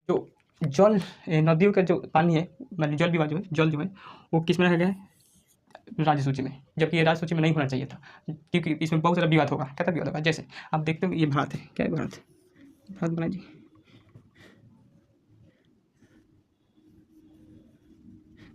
जो जल नदियों का जो पानी है, मतलब जल विवाद जो है वो किस में रखा गया है? राज्य सूची में, जबकि ये राज्य सूची में नहीं होना चाहिए था, क्योंकि इसमें बहुत सारा विवाद होगा। क्या विवाद होगा? जैसे आप देखते हो ये भारत है, क्या है भारत? भारत बना जी,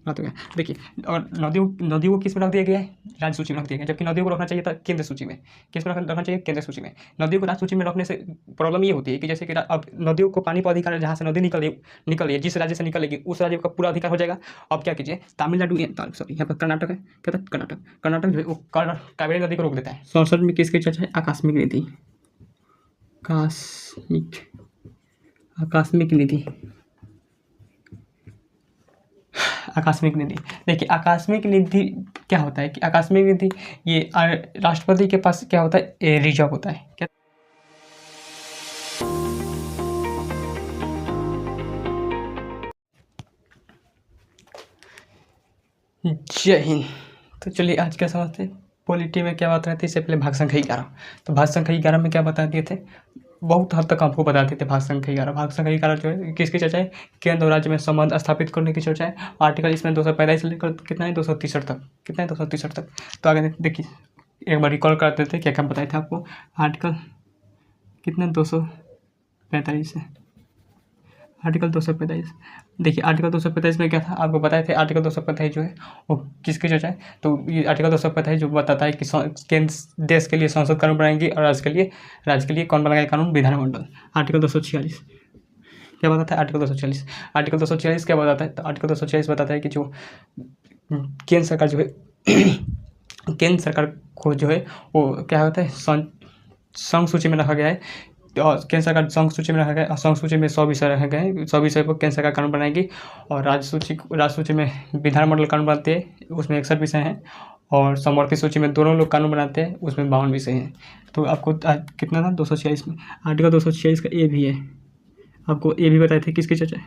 हाँ तो क्या देखिए, और नदियों को किस में रख दिया गया है? राज्य सूची में रख दिया गया, जबकि नदियों को रखना चाहिए था केंद्र सूची में। किस में रखना चाहिए? केंद्र सूची में। नदियों को राज्य सूची में रखने से प्रॉब्लम ये होती है कि जैसे कि अब नदियों को पानी पर अधिकार है, जहाँ से नदी निकल रही है, जिस राज्य से निकलेगी उस राज्य का पूरा अधिकार हो जाएगा। अब क्या कीजिए, तमिलनाडु सॉरी यहाँ पर कर्नाटक है, क्या था? कर्नाटक जो है वो कावेरी नदी को रोक देता है। संसद में किसकी चर्चा है? आकस्मिक नीति, आकस्मिक नीति, आकस्मिक निधि। देखिए आकस्मिक निधि क्या होता है कि आकस्मिक निधि ये राष्ट्रपति के पास क्या होता है? रिजर्व होता है। क्या? जय हिंद। तो चलिए आज क्या समझते हैं पॉलिटी में क्या बात रहती है। इससे पहले भाग संख्या 11, तो भाग संख्या 11 में क्या बता दिए थे? बहुत हद तक आपको बताते थे। भाग संख्या 11, भाग संख्या 11 जो है किसकी चर्चा है? केंद्र और राज्य में संबंध स्थापित करने की चर्चा है। आर्टिकल इसमें 245 से लेकर कितना है? 263 तक। कितना है? 263 तक। तो आगे देखिए, एक बार रिकॉल कर देते क्या क्या बताए थे आपको। आर्टिकल कितना? 245 है। आर्टिकल 245, देखिए आर्टिकल 245 में क्या था आपको बताए थे। आर्टिकल 245 जो है वो किसकी चर्चा है? तो ये आर्टिकल 245 जो बताता है कि केंद्र देश के लिए संसद कानून बनाएंगी और राज्य के लिए कौन बनाएगा कानून? विधानमंडल। आर्टिकल 246 क्या बताता है? आर्टिकल 246, आर्टिकल 246 क्या बताता है? तो आर्टिकल 246 बताता है कि जो केंद्र सरकार जो है केंद्र सरकार को जो है वो क्या होता है? संघ सूची में रखा गया है। केंद्र सरकार संघ सूची में रखा गया है। संघ सूची में 100 विषय रखे गए हैं। 100 विषय पर केंद्र सरकार कानून बनाएगी। और राज्य सूची में विधानमंडल कानून बनाते हैं, उसमें 61 विषय हैं। और समवर्ती सूची में दोनों लोग कानून बनाते हैं, उसमें 52 विषय हैं। तो आपको कितना था? 246 में। आर्टिकल 246 का ए भी है, आपको ए भी बताए थे। किसकी चर्चा है?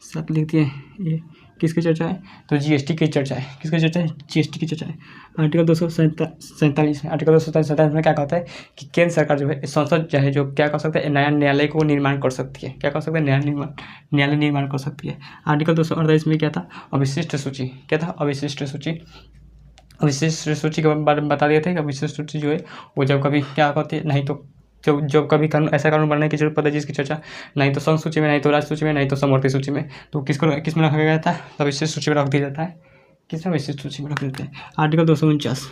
सब लिख दिए। ये किसकी चर्चा है? तो जीएसटी की चर्चा है। किसकी चर्चा है? जीएसटी की चर्चा है। आर्टिकल 247 में, आर्टिकल 247 में क्या कहता है कि केंद्र सरकार जो है संसद जो है जो क्या कर सकता है? नया न्यायालय को निर्माण कर सकती है। क्या कर सकते हैं? न्यायालय निर्माण कर सकती है। आर्टिकल 248 में क्या था? अविशिष्ट सूची। क्या था? अविशिष्ट सूची। अविशिष्ट सूची के बारे में बता दिए थे कि अविशिष्ट सूची जो है वो जब कभी क्या करती है, नहीं तो जब कभी कानून ऐसा कानून बनाने की जरूरत पड़ती है जिसकी चर्चा नहीं तो संघ सूची में, नहीं तो राज्य सूची में, नहीं तो समवर्ती सूची में, तो किस में रखा गया था? तो विशिष्ट सूची में रख दिया जाता है। किसमें? विशिष्ट सूची में रख देते हैं। आर्टिकल 249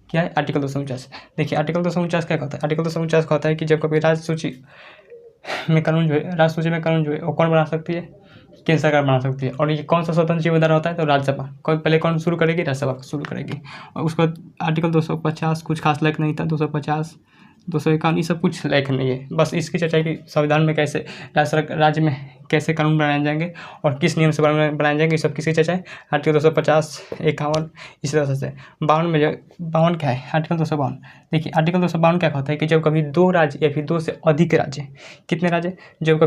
क्या है? आर्टिकल 249, देखिए आर्टिकल 249 क्या कहता है? आर्टिकल 249 कहता है कि जब कभी राज्य सूची में कानून जो है, राज्य सूची में कानून जो है वो कौन बना सकती है? केंद्र सरकार बना सकती है। और ये कौन सा स्वतंत्र जिम्मेदार होता है? तो राज्यसभा। पहले कौन शुरू करेगी? राज्यसभा शुरू करेगी। और उसके बाद आर्टिकल 250 कुछ खास लायक नहीं था। 250, 251 ये सब कुछ लायक नहीं है। बस इसकी चर्चा है कि संविधान में कैसे राज्य में कैसे कानून बनाए जाएंगे और किस नियम से बनाए जाएंगे, ये सब किसकी चर्चा है? आर्टिकल 250, 51 इस तरह से। 52 में 52 क्या है? आर्टिकल 252, देखिए आर्टिकल 252 क्या कहता है कि जब कभी दो राज्य या फिर दो से अधिक राज्य, कितने राज्य? जब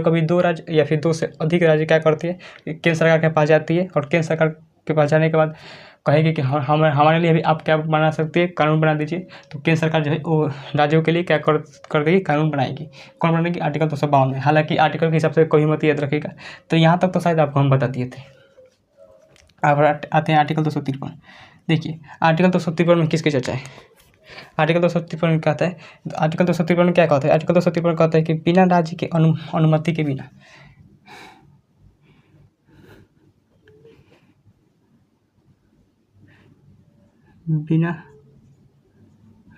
कभी दो राज्य या फिर दो से अधिक राज्य क्या करती है? केंद्र सरकार के पास जाती है और केंद्र सरकार के पास जाने के बाद कहेगी कि हमारे लिए भी आप क्या बना सकते हैं? कानून बना दीजिए। तो केंद्र सरकार जो है वो राज्यों के लिए क्या कर देगी? कानून बनाएगी। कौन बनाएगी? आर्टिकल 252 में। हालांकि आर्टिकल के हिसाब से कोई मत याद रखेगा। तो यहाँ तक तो शायद आपको हम बता दिए थे। अब आते हैं आर्टिकल 253। देखिए आर्टिकल 253 में किसकी चर्चा है? आर्टिकल 253 में कहता है, आर्टिकल 253 में क्या कहता है? आर्टिकल 253 कहता है कि बिना राज्य के अनुमति के बिना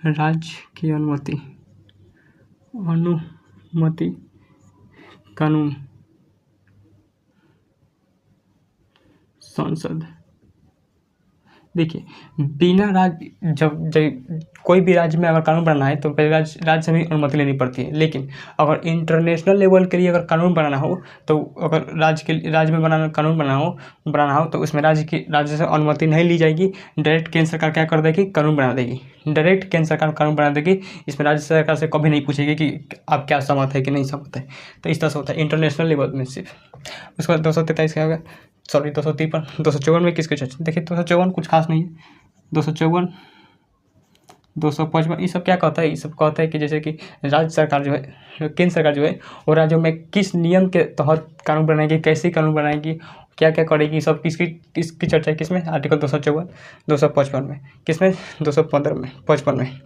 राज्य की अनुमति कानून संसद। देखिए बिना राज्य जब कोई भी राज्य में अगर कानून बनाना है तो पहले राज्य से भी अनुमति लेनी पड़ती है। लेकिन अगर इंटरनेशनल लेवल के लिए अगर कानून बनाना हो तो अगर राज्य में कानून बनाना हो तो उसमें राज्य से अनुमति नहीं ली जाएगी। डायरेक्ट केंद्र सरकार क्या कर देगी? कानून बना देगी। डायरेक्ट केंद्र सरकार कानून बना देगी। इसमें राज्य सरकार से कभी नहीं पूछेगी कि आप क्या सहमत है कि नहीं सहमत है। तो इस तरह से होता है इंटरनेशनल लेवल में सिर्फ। उसके बाद 243 क्या होगा? सॉरी 253, 254 में किसकी चर्चा? देखिए 254 कुछ खास नहीं है। 254 255 ये सब क्या कहता है, ये सब कहता है कि जैसे कि राज्य सरकार जो है, केंद्र सरकार जो है वो राज्यों में किस नियम के तहत कानून बनाएगी, कैसे कानून बनाएगी, क्या क्या करेगी, सब किसकी चर्चा है किसमें, आर्टिकल 254 255 में, किसमें 215 में 55 में।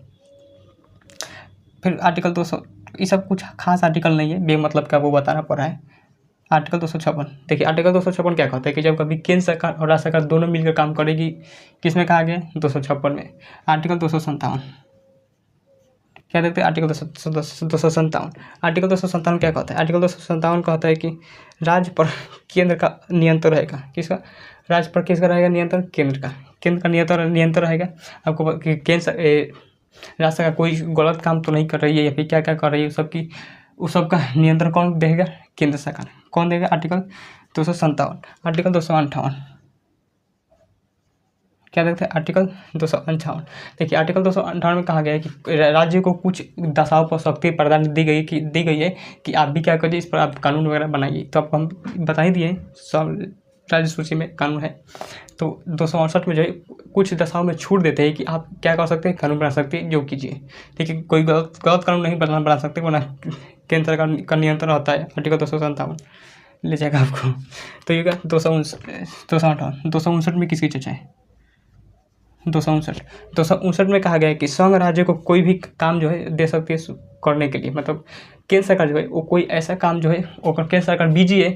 फिर आर्टिकल 200 ये सब कुछ खास आर्टिकल नहीं है, बेमतलब का वो बताना पड़ा है। आर्टिकल 256 देखिए, आर्टिकल 256 क्या कहता है कि जब कभी केंद्र सरकार और राज्य सरकार दोनों मिलकर काम करेगी, किसमें कहा गया 256 में। आर्टिकल 257 क्या देखते हैं, आर्टिकल 257 आर्टिकल 257 क्या कहता है, आर्टिकल 257 कहता है कि राज्य पर केंद्र का नियंत्रण रहेगा, किसका, राज्य पर किसका रहेगा नियंत्रण, केंद्र का नियंत्रण रहेगा। आपको केंद्र राज्य सरकार कोई गलत काम तो नहीं कर रही है या फिर क्या क्या कर रही है, उस सब का नियंत्रण कौन देगा, केंद्र सरकार। कौन देगा, आर्टिकल 257। आर्टिकल 258 क्या देखते हैं, आर्टिकल 258 देखिए, आर्टिकल 258 में कहा गया है कि राज्य को कुछ दशाओं पर शक्ति प्रदान दी गई है कि आप भी क्या करिए, इस पर आप कानून वगैरह बनाइए। तो आपको हम बता ही दिए, सब राज्य सूची में कानून है। तो 268 में जो है कुछ दशाओं में छूट देते हैं कि आप क्या कर सकते हैं, कानून बना सकते हैं, जो कीजिए। ठीक है, कोई गलत कानून नहीं बना सकते, वरना केंद्र सरकार का नियंत्रण होता है। आर्टिकल 257 ले जाएगा आपको। तो ये क्या 259 में किसकी चर्चा है, 259 में कहा गया है कि संघ राज्य को कोई भी काम जो है दे सकती है करने के लिए, मतलब केंद्र सरकार जो है वो कोई ऐसा काम जो है वो केंद्र सरकार बिजी है,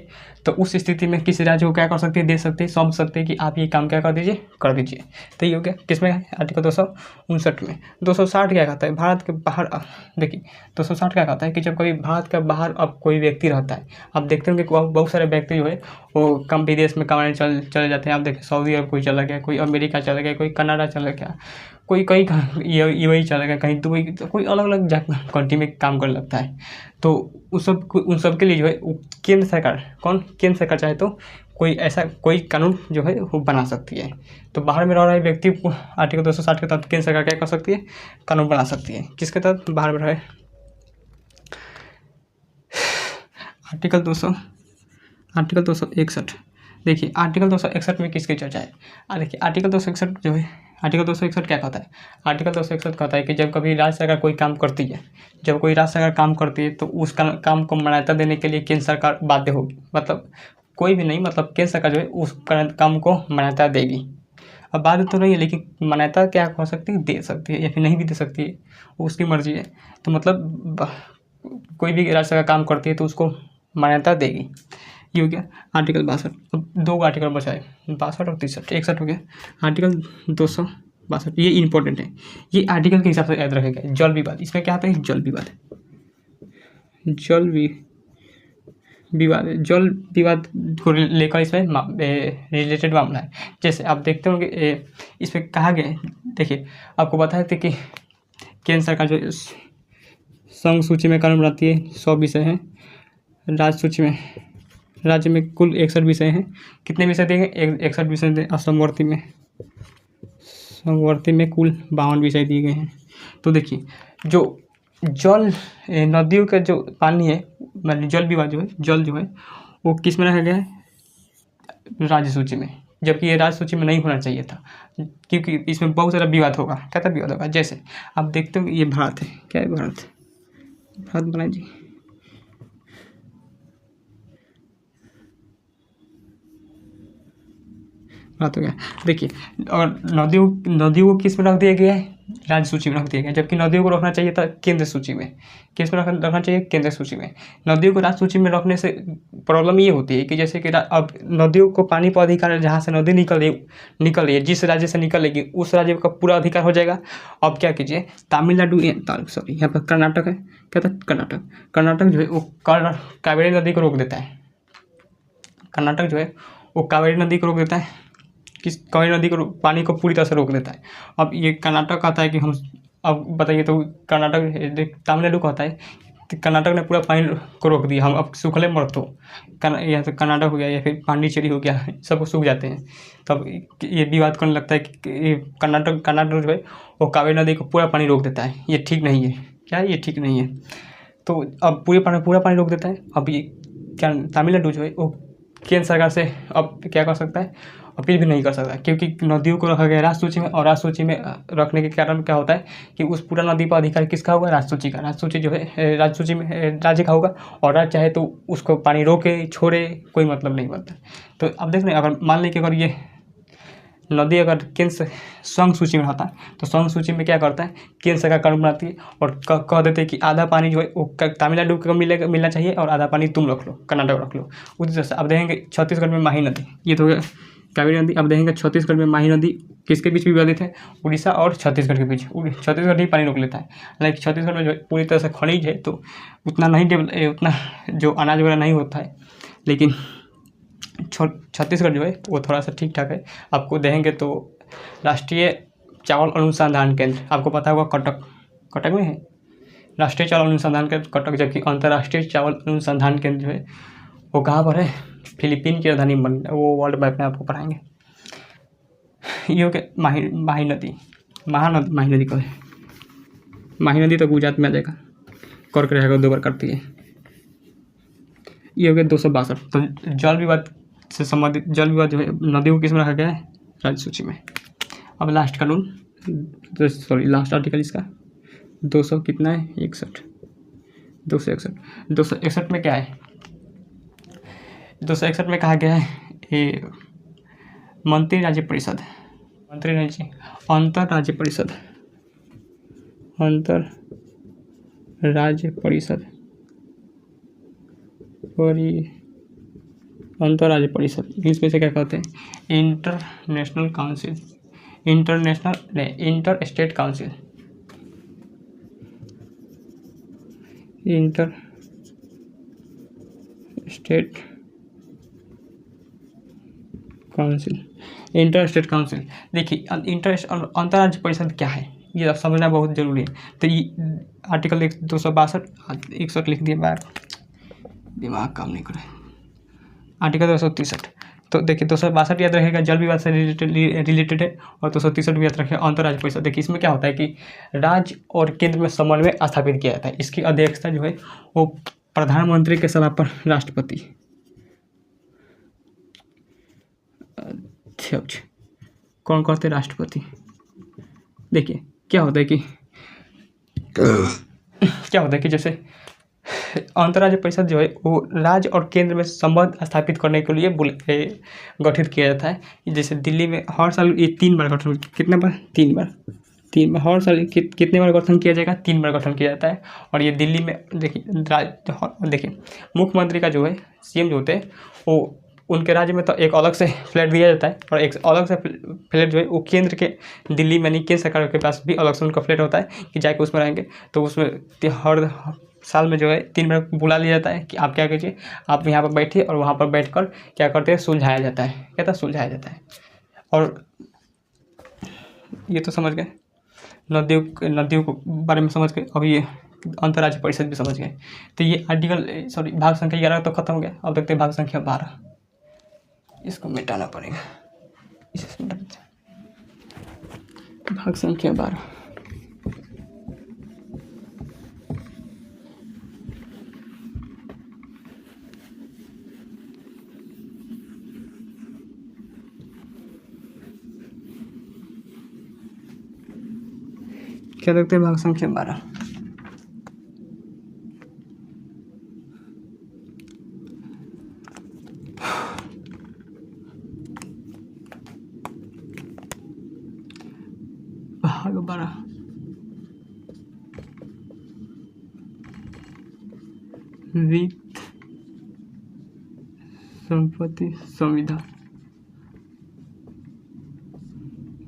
तो उस स्थिति में किसी राज्य को क्या कर सकती है, दे सकते हैं, सौंप सकते हैं कि आप ये काम क्या कर दीजिए, कर दीजिए। तो ये हो गया किसमें, आर्टिकल 259 में। 260 क्या कहता है, भारत के बाहर, देखिए 260 क्या कहता है कि जब कभी भारत के बाहर अब कोई व्यक्ति रहता है, आप देखते होंगे कि बहुत सारे व्यक्ति जो है वो कम विदेश में कमाने चले जाते हैं। आप देखिए सऊदी अरब कोई चला गया, कोई अमेरिका चला गया, कोई कनाडा चला गया, कोई कहीं यूएई चला गया, कहीं दुबई, तो कोई अलग अलग कंट्री में काम करने लगता है। तो उन सब के लिए जो है केंद्र सरकार, केंद्र सरकार चाहे तो कोई कानून जो है वो बना सकती है। तो बाहर में रह रहे व्यक्ति को आर्टिकल 260 के तहत केंद्र सरकार क्या कर सकती है, कानून बना सकती है। किसके तहत, बाहर में रहे। आर्टिकल 261 देखिए, आर्टिकल 261 में किसकी चर्चा है। देखिए आर्टिकल 261 जो है, आर्टिकल 261 क्या कहता है, आर्टिकल 261 कहता है कि जब कभी राज्य सरकार कोई काम करती है, तो उस काम को मान्यता देने के लिए केंद्र सरकार बाध्य होगी। मतलब कोई भी नहीं, मतलब केंद्र सरकार जो है उस काम को मान्यता देगी। अब बाध्य तो नहीं है, लेकिन मान्यता क्या हो सकती है, दे सकती है या फिर नहीं भी दे सकती है, उसकी मर्जी है। तो मतलब कोई भी राज्य सरकार काम करती है तो उसको मान्यता देगी। ये हो गया आर्टिकल 62। अब 2 आर्टिकल बचा है, 62 और 61 हो गया। आर्टिकल 262 ये इंपॉर्टेंट है, ये आर्टिकल के हिसाब से याद रखेगा। जल विवाद, इसमें क्या आता है, जल विवाद को लेकर इसमें रिलेटेड मामला है। जैसे आप देखते होंगे इसमें कहा गया है, देखिए आपको बताए थे कि केंद्र सरकार जो संघ सूची में कानून बनाती है 100 विषय हैं, राज्य में कुल 61 विषय हैं। कितने विषय देंगे, 61 विषय दें। और समवर्ती में कुल 52 विषय दिए गए हैं। तो देखिए जो नदियों का जो पानी है, मतलब जल विवाद जो है वो किस में रखा गया है, राज्य सूची में, जबकि ये राज्य सूची में नहीं होना चाहिए था, क्योंकि इसमें बहुत सारा विवाद होगा। क्या था विवाद होगा, जैसे आप देखते हो ये भारत है, क्या है भारत बनाए जी, बात हो गया। देखिए और नदियों को किस में रख दिया गया है, राज्य सूची में रख दिया गया, जबकि नदियों को रखना चाहिए था केंद्र सूची में। किस में रखना चाहिए, केंद्र सूची में। नदियों को राज्य सूची में रखने से प्रॉब्लम ये होती है कि जैसे कि अब नदियों को पानी पर अधिकार है, जहाँ से नदी निकल रही है, जिस राज्य से निकलेगी उस राज्य का पूरा अधिकार हो जाएगा। अब क्या कीजिए, तमिलनाडु सॉरी यहाँ पर कर्नाटक है, क्या था कर्नाटक जो है वो कावेरी नदी को रोक देता है। कर्नाटक जो है वो कावेरी नदी को रोक देता है, कावेरी नदी को पानी को पूरी तरह से रोक देता है। अब ये कर्नाटक कहता है कि हम, अब बताइए तो कर्नाटक तमिलनाडु कहता है कि कर्नाटक ने पूरा पानी को रोक दिया, हम अब सूखले मर तो यहाँ से कर्नाटक हो गया या फिर पांडिचेरी हो गया, सब सूख जाते हैं। तब ये विवाद करने लगता है कि कर्नाटक जो है वो कावेरी नदी को पूरा पानी रोक देता है। ये ठीक नहीं है, क्या ये ठीक नहीं है। तो अब पूरा पानी रोक देता है। अब ये क्या तमिलनाडु जो है वो केंद्र सरकार से अब क्या कर सकता है, अपील भी नहीं कर सकता, क्योंकि नदियों को रखा गया राज्य सूची में, और राज्य सूची में रखने के कारण क्या होता है कि उस पूरा नदी पर अधिकार किसका होगा, राज्य सूची का। राज्य सूची जो है राज्य सूची में राज्य का होगा, और राज्य चाहे तो उसको पानी रोके छोड़े, कोई मतलब नहीं बनता। तो अब देख रहे हैं, अगर मान लें कि अगर ये नदी अगर केंद्र संघ सूची में रहता है तो संघ सूची में क्या करता है, केंद्र सरकार कानून बनाती है और कह देते हैं कि आधा पानी जो है वो तमिलनाडु को मिलना चाहिए और आधा पानी तुम रख लो, कर्नाटक रख लो। उसी तरह से अब देखेंगे छत्तीसगढ़ में माही नदी, ये तो कावेरी नदी। अब देखेंगे छत्तीसगढ़ में माही नदी किसके बीच विवादित है, उड़ीसा और छत्तीसगढ़ के बीच। छत्तीसगढ़ ही पानी रोक लेता है, हालांकि छत्तीसगढ़ में जो पूरी तरह से खनिज है तो उतना नहीं उतना जो अनाज वगैरह नहीं होता है, लेकिन छत्तीसगढ़ जो है वो थोड़ा सा ठीक ठाक है। आपको देखेंगे तो राष्ट्रीय चावल अनुसंधान केंद्र, आपको पता होगा कटक में है राष्ट्रीय चावल अनुसंधान केंद्र कटक, जबकि अंतर्राष्ट्रीय चावल अनुसंधान केंद्र जो है वो कहाँ पर है, फिलीपीन की राजधानी मन, वो वर्ल्ड मैप में आपको पढ़ाएंगे। ये हो गया माही नदी, माही नदी कब है, माही नदी तो गुजरात में आ जाएगा, कर्क रहेगा 2 बार करती है। ये हो गया 262। तो जल विवाद से संबंधित जल विवाद जो है नदियों को किस में रखा गया है, राज्य सूची में। अब लास्ट कानून, लास्ट आर्टिकल इसका 200 कितना है, 61, 261 में क्या है, 261 में कहा गया है ये मंत्री राज्य परिषद, अंतर राज्य परिषद इंग्लिश में से क्या कहते हैं, inter state council, inter state council. देखिए अंतर्राज्य परिषद क्या है ये समझना बहुत जरूरी है। तो ये आर्टिकल 262 61 लिख दिया, बार दिमाग काम नहीं करे, आर्टिकल 263। तो देखिए 262 याद रखेगा, जल विवाद से रिलेटेड है, और 263 भी याद रखेगा, अंतर्राज्य परिषद। देखिए इसमें क्या होता है कि राज्य और केंद्र में समन्वय स्थापित किया जाता है। इसकी अध्यक्षता जो है वो प्रधानमंत्री के सलाह पर राष्ट्रपति अध्यक्ष कौन करते, राष्ट्रपति। देखिए क्या होता है कि जैसे अंतर्राज्य परिषद जो है वो राज्य और केंद्र में संबंध स्थापित करने के लिए गठित किया जाता है। जैसे दिल्ली में हर साल ये 3 बार गठन, कितने बार, 3 बार, हर साल कितने बार गठन किया जाएगा, 3 बार गठन किया जाता है। और ये दिल्ली में देखिए मुख्यमंत्री का जो है सीएम जो होते हैं वो उनके राज्य में तो एक अलग से फ्लैट दिया जाता है, और एक अलग से फ्लैट जो है वो केंद्र के दिल्ली में नहीं, केंद्र सरकार के पास भी अलग से उनका फ्लैट होता है कि जाके उसमें रहेंगे। तो उसमें हर साल में जो है 3 बार बुला लिया जाता है कि आप क्या कीजिए, आप यहाँ पर बैठिए, और वहाँ पर बैठकर क्या करते हैं, सुलझाया जाता है, सुलझाया जाता है। और ये तो समझ गए नदियों को बारे में समझ गए। अब ये अंतर्राज्य परिषद भी समझ गए। तो ये आर्टिकल भाग संख्या 11 तो खत्म हो गया। अब देखते हैं भाग संख्या 12, इसको मिटाना पड़ेगा, इसे मिटा देते हैं। भाग संख्या 12, क्या देखते हैं भाग संख्या 12। भाग 12 वित्त संपत्ति संविदा,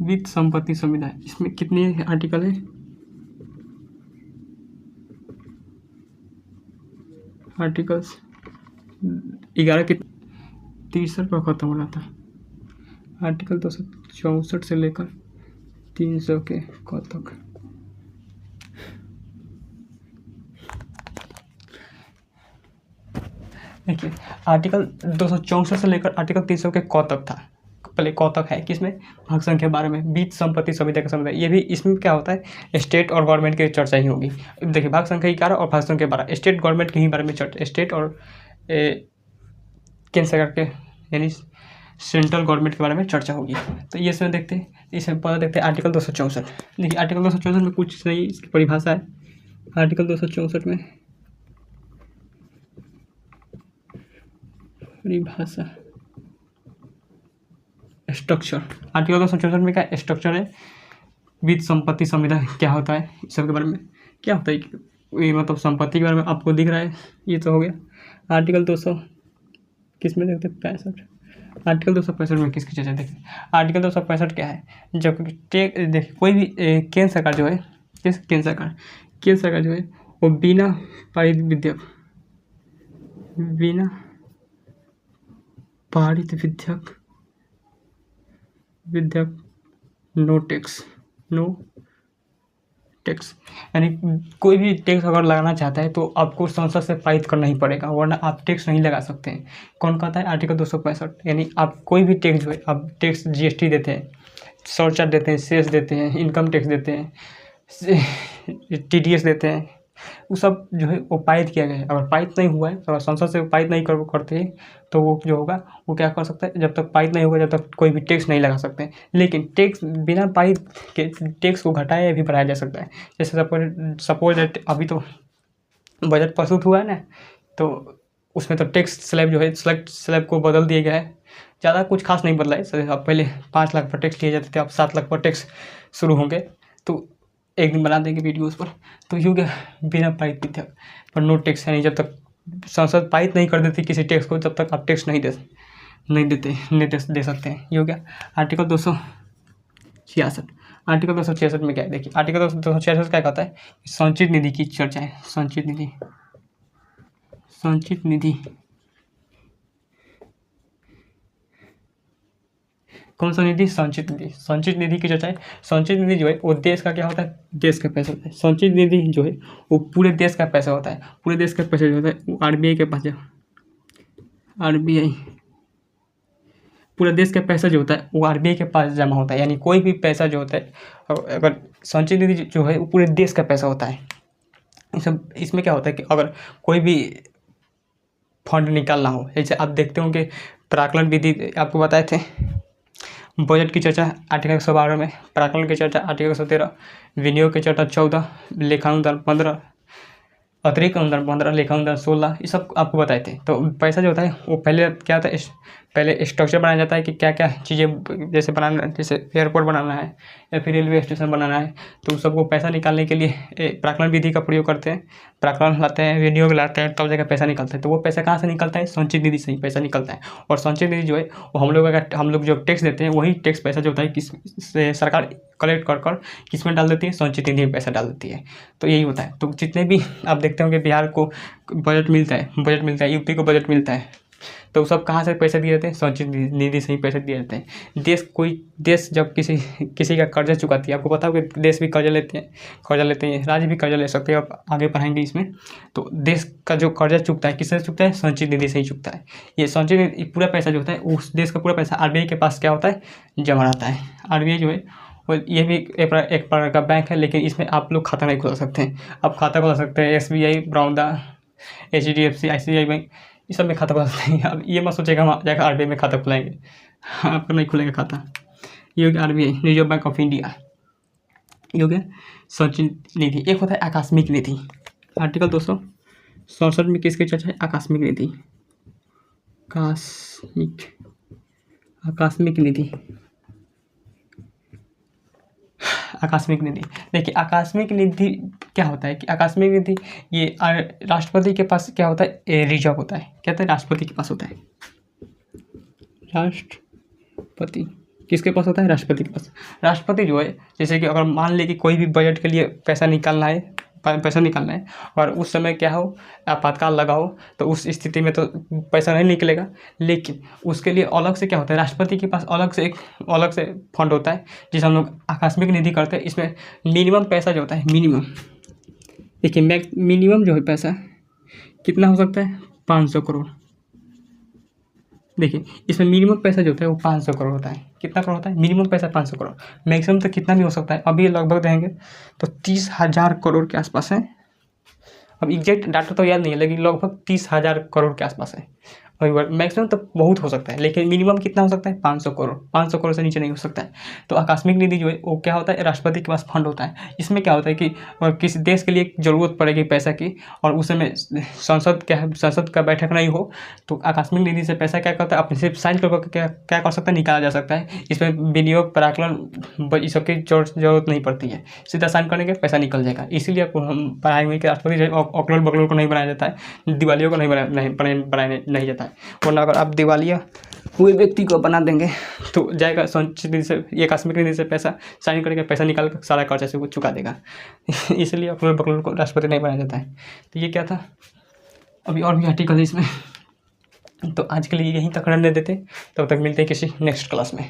वित्त संपत्ति संविदा। इसमें कितने आर्टिकल है, आर्टिकल्स 11 के 63 पर खत्म हो रहा था। आर्टिकल 264 से लेकर 300 के क तक। देखिए आर्टिकल 264 से लेकर आर्टिकल 300 के क तक था। पहले क तक है किसमें, भाग संख्या 12 में, वित्त संपत्ति संविदा का संविदा। ये भी इसमें क्या होता है, स्टेट और गवर्नमेंट की चर्चा ही होगी। देखिए भाग संख्या 11 और भाग संख्या 12 स्टेट गवर्नमेंट के ही बारे में चर्चा, स्टेट और केंद्र सरकार के यानी सेंट्रल गवर्नमेंट के बारे में चर्चा होगी। तो ये इसमें देखते हैं, इसमें पता देखते हैं आर्टिकल 264। देखिए आर्टिकल 264 में कुछ नहीं, इसकी परिभाषा है। आर्टिकल 264 में परिभाषा स्ट्रक्चर, आर्टिकल 264 में क्या स्ट्रक्चर है, वित्त संपत्ति संविदा क्या होता है, इस सब के बारे में क्या होता है, ये मतलब संपत्ति के बारे में आपको दिख रहा है। ये तो हो गया आर्टिकल 200 किस में देखते 65। आर्टिकल 265 में किसकी चर्चा देखते हैं। आर्टिकल 265 क्या है, जब देखिए कोई भी केंद्र सरकार जो है, केंद्र सरकार जो है वो बिना पारित विधेयक नो टैक्स यानी कोई भी टैक्स अगर लगाना चाहता है तो आपको संसद से पारित करना ही पड़ेगा, वरना आप टैक्स नहीं लगा सकते हैं। कौन कहता है, आर्टिकल 265। यानी आप कोई भी टैक्स जो है, आप टैक्स जीएसटी देते हैं, सरचार्ज देते हैं, सेस देते हैं, इनकम टैक्स देते हैं, टीडीएस देते हैं, वो सब जो है वो पारित किया गया है। अगर पारित नहीं हुआ है, अगर संसद से पारित नहीं करते तो वो जो होगा वो क्या कर सकता है, जब तक पारित नहीं होगा जब तक कोई भी टैक्स नहीं लगा सकते। लेकिन टैक्स बिना पारित के टैक्स को घटाया या भी बढ़ाया जा सकता है। जैसे सपोज अभी तो बजट प्रस्तुत हुआ है ना, तो उसमें तो टैक्स स्लैब जो है स्लैब को बदल दिया गया है। ज़्यादा कुछ खास नहीं बदला है। अब पहले 5 लाख पर टैक्स लिए जाते थे, अब 7 लाख पर टैक्स शुरू होंगे। तो एक दिन बना देंगे वीडियो उस पर। तो यूँ क्या बिना पारित विधेयक पर नो टैक्स, यानी जब तक संसद पारित नहीं कर देती किसी टैक्स को तब तक आप टैक्स नहीं दे सकते हैं। ये हो गया आर्टिकल 266। आर्टिकल 266 में क्या है, देखिए आर्टिकल 266 क्या कहता है, संचित निधि की चर्चा है। संचित निधि कौन सा निधि, संचित निधि की चर्चा है। संचित निधि जो है वो देश का क्या होता है, देश का पैसा होता है। संचित निधि जो है वो पूरे देश का पैसा होता है। पूरे देश का पैसा जो होता है वो आरबीआई के पास पूरा देश का पैसा जो होता है वो आरबीआई के पास जमा होता है। यानी कोई भी पैसा जो होता है, अगर संचित निधि जो है वो पूरे देश का पैसा होता है। इसमें क्या होता है कि अगर कोई भी फंड निकालना हो, जैसे आप देखते होंगे प्राक्कलन विधि आपको बताए थे, बजट की चर्चा आर्टिकल 112 में, प्राक्कलन की चर्चा आर्टिकल 113, विनियोग की चर्चा 14, लेखानुदान 15, अतिरिक्त अनुदान 15, लेखानुदान 16, ये सब आपको बताए थे। तो पैसा जो होता है वो पहले क्या होता है, पहले स्ट्रक्चर बनाया जाता है कि क्या क्या चीज़ें जैसे बनाना, जैसे एयरपोर्ट बनाना है या फिर रेलवे स्टेशन बनाना है, तो उन सबको पैसा निकालने के लिए प्राक्कलन विधि का प्रयोग करते हैं। प्राक्कलन लाते हैं, विनियोग लाते हैं, तब जगह पैसा निकलता है। तो वो पैसा कहाँ से निकलता है, संचित निधि से ही पैसा निकलता है। और संचित निधि जो है वो हम लोग जो टैक्स देते हैं वही टैक्स पैसा जो होता है किस से सरकार कलेक्ट कर किस में डाल देती है, संचित निधि में पैसा डाल देती है। तो यही होता है। तो जितने भी आप देखते होंगे बिहार को बजट मिलता है, यूपी को बजट मिलता है, तो सब कहाँ से पैसे दिए जाते हैं, संचित निधि से ही पैसे दिए जाते हैं। देश जब किसी का कर्जा चुकाती है, आपको पता होगा कि देश भी कर्जा लेते हैं, राज्य भी कर्जा ले सकते हैं, आप आगे पढ़ाएंगे इसमें। तो देश का जो कर्जा चुकता है किससे चुकता है, संचित निधि से ही चुकता है। ये संचित निधि पूरा पैसा जो होता है उस देश का पूरा पैसा आरबीआई के पास क्या होता है, जमा रहता है। आरबीआई जो है और ये भी एक प्रकार का बैंक है, लेकिन इसमें आप लोग खाता नहीं खुला सकते हैं। आप खाता खुला सकते हैं SBI, Baroda, HDFC, ICICI bank, ये सब में खाता खुला सकते हैं। अब ये मत सोचेगा हम जाकर आरबीआई में खाता खुलाएंगे, आपका नहीं खुलेगा खाता। ये हो गया RBI, reserve bank of India. ये हो गया संचित निधि। एक होता है आकस्मिक निधि। आर्टिकल 267 में किसकी चर्चा है, आकस्मिक निधि। आकस्मिक निधि देखिए, आकस्मिक निधि क्या होता है कि आकस्मिक निधि ये राष्ट्रपति के पास क्या होता है, रिजर्व होता है। क्या होता है, राष्ट्रपति के पास होता है। राष्ट्रपति किसके पास होता है, राष्ट्रपति के पास। राष्ट्रपति जो है, जैसे कि अगर मान ले कि कोई भी बजट के लिए पैसा निकालना है और उस समय क्या हो, आपातकाल लगा हो, तो उस स्थिति में तो पैसा नहीं निकलेगा। लेकिन उसके लिए अलग से क्या होता है, राष्ट्रपति के पास अलग से फंड होता है जिसे हम लोग आकस्मिक निधि करते हैं। इसमें मिनिमम पैसा जो होता है, मिनिमम देखिए मिनिमम जो है पैसा कितना हो सकता है, 500 करोड़। देखिए इसमें मिनिमम पैसा जो होता है वो 500 करोड़ होता है। कितना करोड़ होता है, मिनिमम पैसा 500 करोड़। मैक्सिमम तो कितना भी हो सकता है, अभी लगभग देंगे तो 30,000 करोड़ के आसपास है। अब एग्जैक्ट डाटा तो याद नहीं है, लेकिन लगभग 30,000 करोड़ के आसपास है। मैक्सिमम तो बहुत हो सकता है, लेकिन मिनिमम कितना हो सकता है 500 करोड़। 500 करोड़ से नीचे नहीं हो सकता है। तो आकस्मिक निधि जो है वो क्या होता है, राष्ट्रपति के पास फंड होता है। इसमें क्या होता है कि किसी देश के लिए ज़रूरत पड़ेगी पैसा की, और उस समय संसद का बैठक नहीं हो, तो आकस्मिक निधि से पैसा क्या करता है, अपने सिर्फ साइन करके क्या कर सकता है, निकाला जा सकता है। इसमें विनियोग, प्राक्कलन, इस सब की जरूरत नहीं पड़ती है। सीधा साइन करने के पैसा निकल जाएगा। इसीलिए आपको हम पढ़ाई में कि राष्ट्रपति अकलोल बकलोल को नहीं बनाया जाता है, दिवालियों को नहीं बनाने नहीं जाता है। वरना अगर आप दिवालिया हुए व्यक्ति को बना देंगे तो जाएगा संचित निधि से, ये आकस्मिक निधि से पैसा साइन करके पैसा निकाल कर सारा कर्जा से वो चुका देगा। इसलिए अकलोल बकलोल को राष्ट्रपति नहीं बनाया जाता है। तो ये क्या था, अभी और भी आर्टिकल है इसमें। तो आज के लिए यहीं तक रहने देते, तब तक मिलते हैं किसी नेक्स्ट क्लास में।